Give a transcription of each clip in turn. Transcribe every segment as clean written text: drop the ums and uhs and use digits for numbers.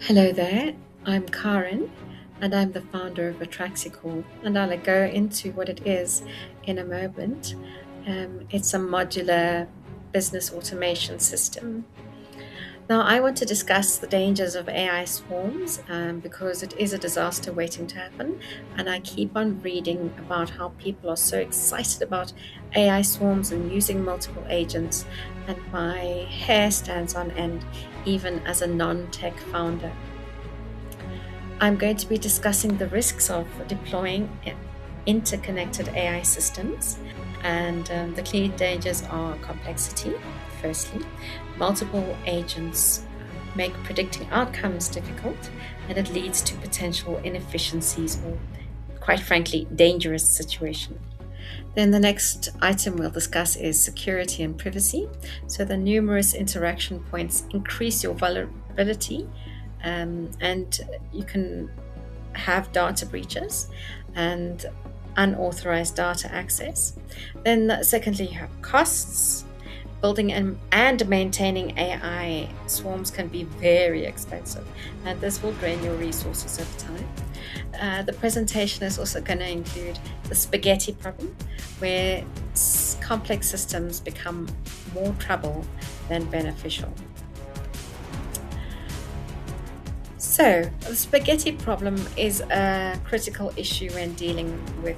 Hello there, I'm Karen and I'm the founder of Atraxicor, and I'll go into what it is in a moment. It's a modular business automation system. Now, I want to discuss the dangers of AI swarms because it is a disaster waiting to happen, and I keep on reading about how people are so excited about AI swarms and using multiple agents, and my hair stands on end, even as a non tech founder. I'm going to be discussing the risks of deploying interconnected AI systems, and the key dangers are complexity, firstly. Multiple agents make predicting outcomes difficult, and it leads to potential inefficiencies or, quite frankly, dangerous situations. Then the next item we'll discuss is security and privacy. So the numerous interaction points increase your vulnerability, and you can have data breaches and unauthorized data access. Then, secondly, you have costs. Building and maintaining AI swarms can be very expensive, and this will drain your resources over time. The presentation is also going to include the spaghetti problem, where complex systems become more trouble than beneficial. So, the spaghetti problem is a critical issue when dealing with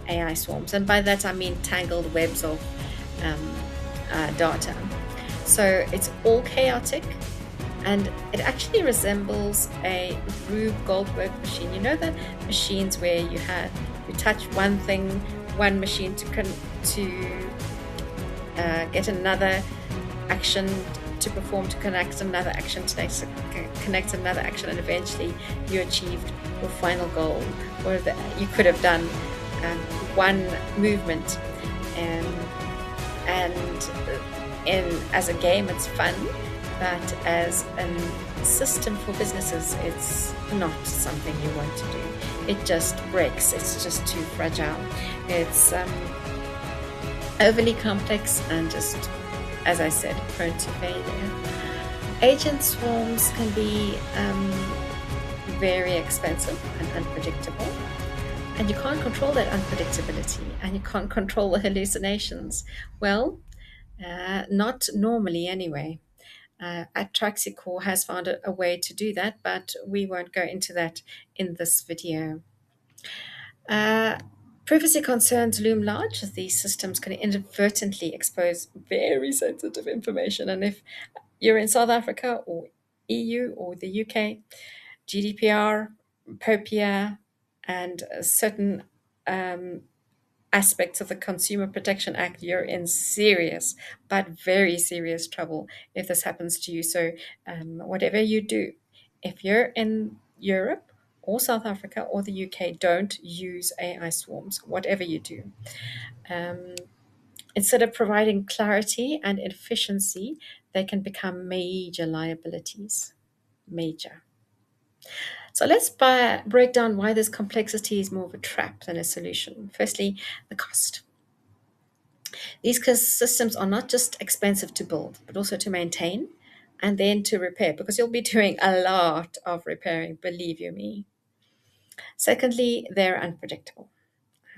AI swarms, and by that I mean tangled webs of um, data. So, it's all chaotic, and it actually resembles a Rube Goldberg machine. You know the machines where you touch one thing, one machine to get another action to perform, to connect another action, to connect another action, and eventually you achieved your final goal. Or you could have done one movement, um, and as a game, it's fun, but as a system for businesses, it's not something you want to do. It just breaks. It's just too fragile. It's overly complex and just, as I said, prone to failure. Agent swarms can be very expensive and unpredictable, and you can't control that unpredictability, and you can't control the hallucinations. Well, not normally anyway. Atraxicor has found a way to do that, but we won't go into that in this video. Uh, Privacy concerns loom large, as these systems can inadvertently expose very sensitive information. And if you're in South Africa or EU or the UK, GDPR, POPIA, and certain um, aspects of the Consumer Protection Act, you're in serious, but very serious trouble if this happens to you. So, whatever you do, if you're in Europe or South Africa or the UK, don't use AI swarms, whatever you do. Um, Instead of providing clarity and efficiency, they can become major liabilities. Major. So let's break down why this complexity is more of a trap than a solution. Firstly, the cost. These systems are not just expensive to build, but also to maintain and then to repair, because you'll be doing a lot of repairing, believe you me. Secondly, they're unpredictable.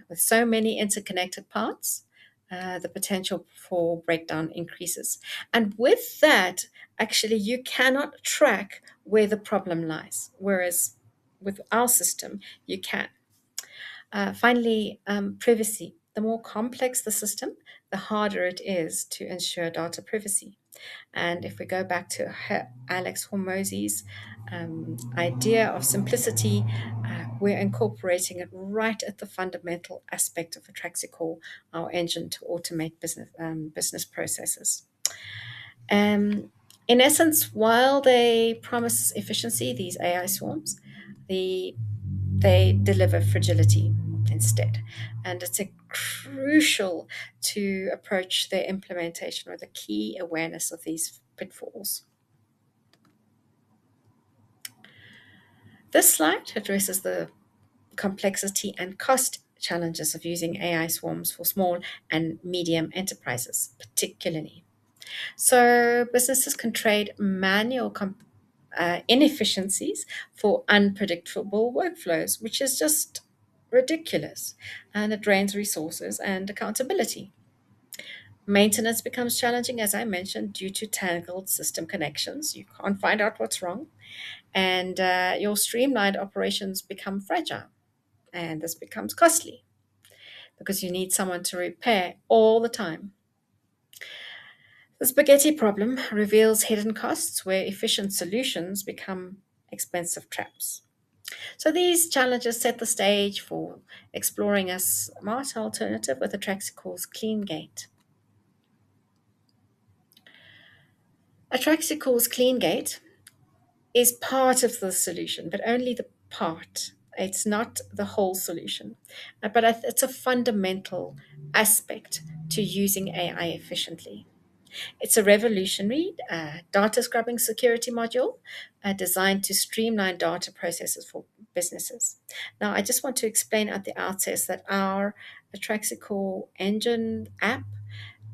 With so many interconnected parts, the potential for breakdown increases. And with that, actually, you cannot track where the problem lies, whereas with our system, you can. Finally, privacy. The more complex the system, the harder it is to ensure data privacy. And if we go back to Alex Hormozy's idea of simplicity, we're incorporating it right at the fundamental aspect of Atraxicor, our engine to automate business processes. In essence, while they promise efficiency, these AI swarms, they deliver fragility instead. And it's crucial to approach their implementation with a key awareness of these pitfalls. This slide addresses the complexity and cost challenges of using AI swarms for small and medium enterprises, particularly. So businesses can trade manual inefficiencies for unpredictable workflows, which is just ridiculous. And it drains resources and accountability. Maintenance becomes challenging, as I mentioned, due to tangled system connections. You can't find out what's wrong, and your streamlined operations become fragile. And this becomes costly because you need someone to repair all the time. The spaghetti problem reveals hidden costs where efficient solutions become expensive traps. So these challenges set the stage for exploring a smart alternative with Atraxicor's Clean Gate. Atraxicor's Clean Gate is part of the solution, but only the part. It's not the whole solution. But it's a fundamental aspect to using AI efficiently. It's a revolutionary data scrubbing security module designed to streamline data processes for businesses. Now, I just want to explain at the outset that our Atraxicor engine app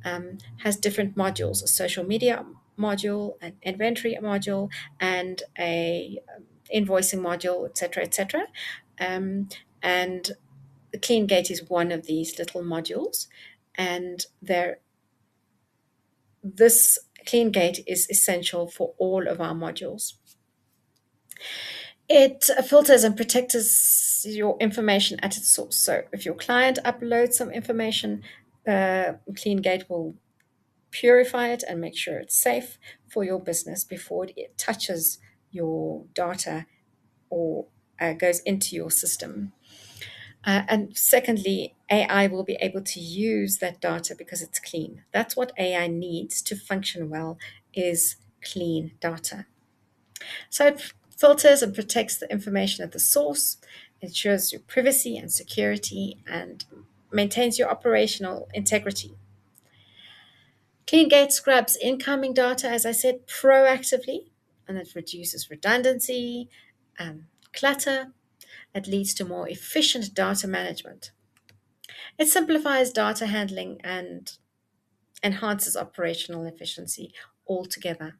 has different modules: a social media module, an inventory module, and a invoicing module, etc., etc. And the Clean Gate is one of these little modules, and this Clean Gate is essential for all of our modules. It filters and protects your information at its source. So if your client uploads some information, Clean Gate will purify it and make sure it's safe for your business before it touches your data or goes into your system. And secondly, AI will be able to use that data because it's clean. That's what AI needs to function well, is clean data. So it filters and protects the information at the source, ensures your privacy and security, and maintains your operational integrity. CleanGate scrubs incoming data, as I said, proactively, and it reduces redundancy, clutter. It leads to more efficient data management. It simplifies data handling and enhances operational efficiency altogether.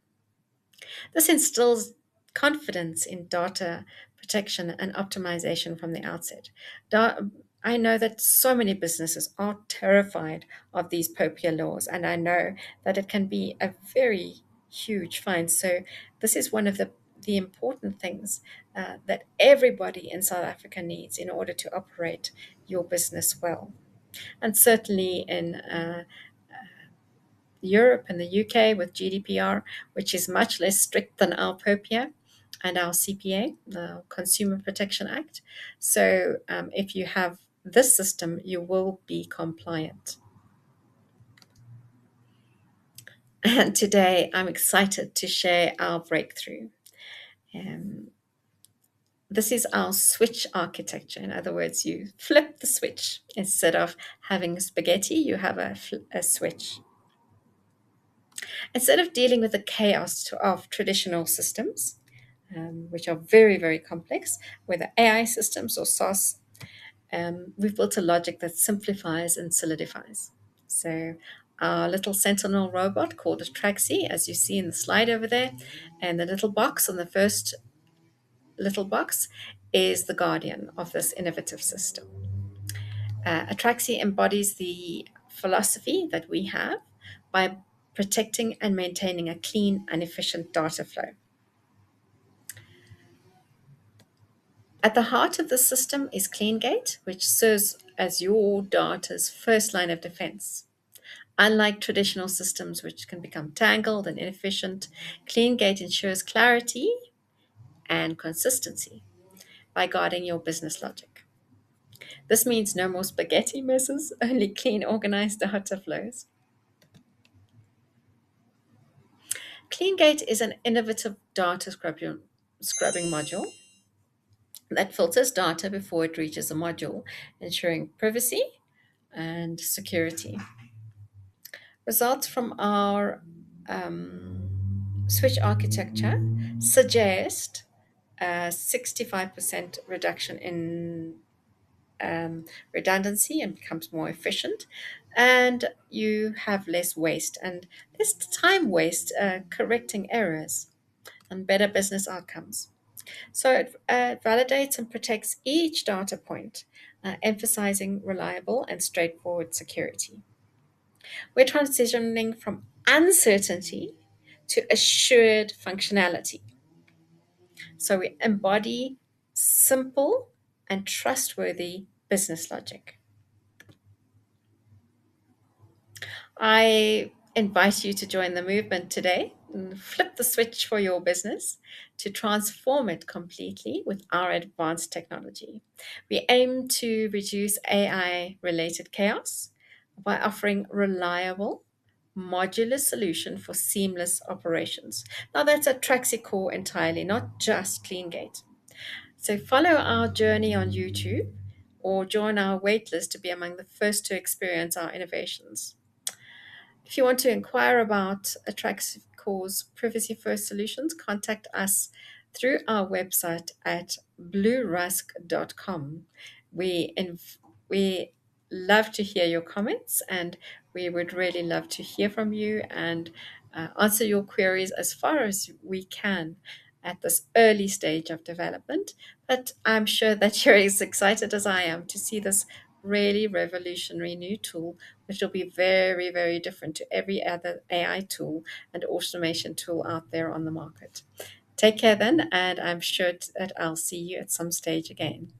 This instills confidence in data protection and optimization from the outset. I know that so many businesses are terrified of these POPIA laws, and I know that it can be a very huge fine. So, this is one of the important things that everybody in South Africa needs in order to operate your business well. And certainly in Europe and the UK with GDPR, which is much less strict than our POPIA and our CPA, the Consumer Protection Act. So if you have this system, you will be compliant. And today I'm excited to share our breakthrough. Um, this is our switch architecture. In other words, you flip the switch. Instead of having spaghetti, you have a switch. Instead of dealing with the chaos of traditional systems, which are very, very complex, whether AI systems or SaaS, we've built a logic that simplifies and solidifies. So our little sentinel robot called Atraxi, as you see in the slide over there, and the little box on the first little box is the guardian of this innovative system. Atraxi embodies the philosophy that we have by protecting and maintaining a clean and efficient data flow. At the heart of the system is CleanGate, which serves as your data's first line of defense. Unlike traditional systems, which can become tangled and inefficient, CleanGate ensures clarity and consistency by guarding your business logic. This means no more spaghetti messes, only clean, organized data flows. CleanGate is an innovative data scrubbing module that filters data before it reaches a module, ensuring privacy and security. Results from our switch architecture suggest a 65% reduction in redundancy and becomes more efficient, and you have less waste and less time waste correcting errors. and better business outcomes. So it validates and protects each data point, emphasizing reliable and straightforward security. We're transitioning from uncertainty to assured functionality. So we embody simple and trustworthy business logic. I invite you to join the movement today and flip the switch for your business to transform it completely with our advanced technology. We aim to reduce AI related chaos by offering reliable, modular solution for seamless operations. Now that's Atraxicor entirely, not just CleanGate. So follow our journey on YouTube or join our waitlist to be among the first to experience our innovations. If you want to inquire about Atraxicor's privacy first solutions, contact us through our website at bluerusk.com. We love to hear your comments, and we would really love to hear from you and answer your queries as far as we can at this early stage of development. But I'm sure that you're as excited as I am to see this really revolutionary new tool, which will be very, very different to every other AI tool and automation tool out there on the market. Take care then, and I'm sure that I'll see you at some stage again.